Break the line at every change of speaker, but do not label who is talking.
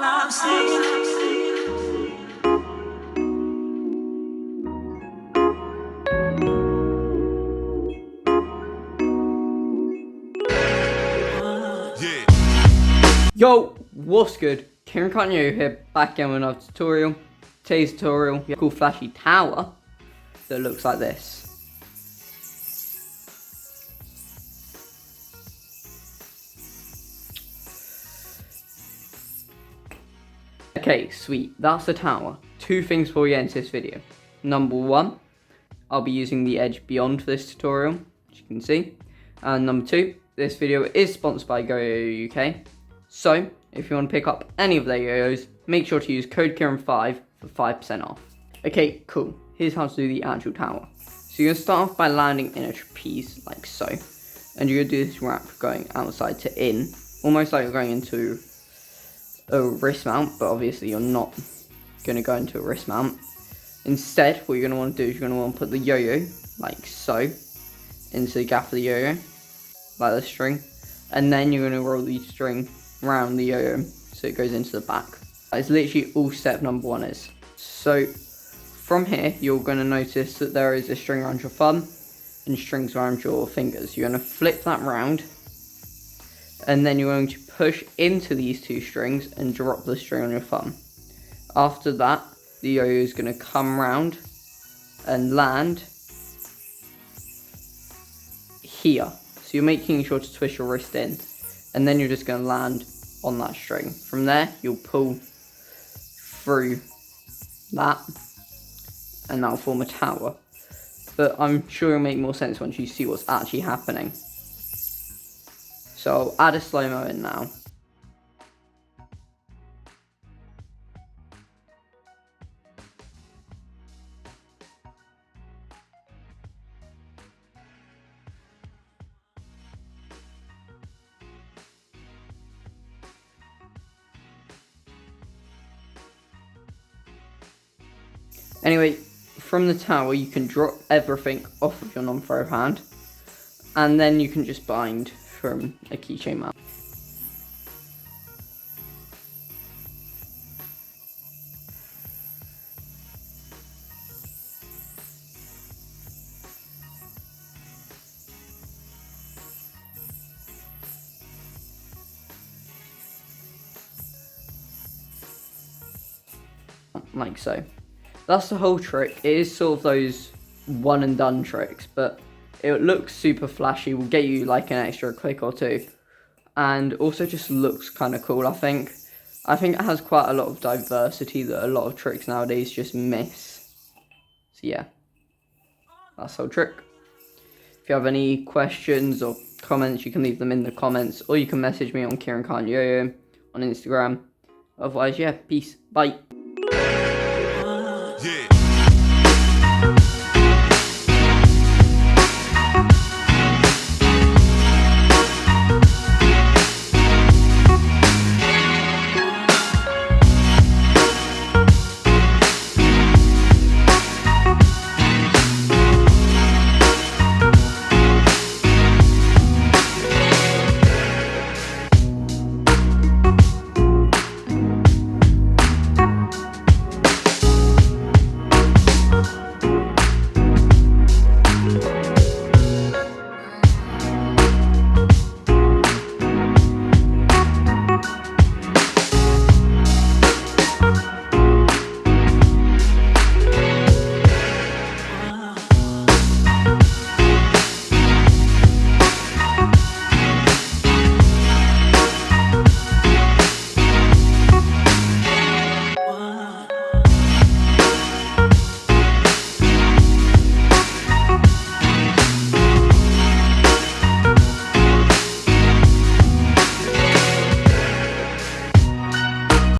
I'm saying.
Yo, what's good? Kieran Kanye here, back again with another tutorial. Today's tutorial is a cool flashy tower that looks like this. Okay, sweet, that's the tower. Two things before we get into this video. Number one, I'll be using the edge beyond for this tutorial, as you can see. And number two, this video is sponsored by yoyo UK. So, if you want to pick up any of their yo-yos, make sure to use code Kieran5 for 5% off. Okay, cool. Here's how to do the actual tower. So you're going to start off by landing in a trapeze, like so. And you're going to do this wrap going outside to in, almost like you're going into a wrist mount, but obviously you're not going to go into a wrist mount. Instead, what you're going to want to do is you're going to want to put the yo-yo, like so, into the gap of the yo-yo, like the string. And then you're going to roll the string around the yo-yo so it goes into the back. That's literally all step number one is. So from here you're going to notice that there is a string around your thumb and strings around your fingers. You're going to flip that round and then you're going to push into these two strings and drop the string on your thumb. After that the yo-yo is going to come round and land here. So you're making sure to twist your wrist in. And then you're just going to land on that string. From there, you'll pull through that, and that'll form a tower. But I'm sure it'll make more sense once you see what's actually happening. So I'll add a slow-mo in now. Anyway, from the tower you can drop everything off of your non-throw hand, and then you can just bind from a keychain mount. Like so. That's the whole trick. It is sort of those one and done tricks, but it looks super flashy, will get you like an extra click or two, and also just looks kind of cool. I think it has quite a lot of diversity that a lot of tricks nowadays just miss. So yeah, that's the whole trick. If you have any questions or comments, you can leave them in the comments, or you can message me on Kieran Kanye on Instagram. Otherwise, yeah, peace, bye.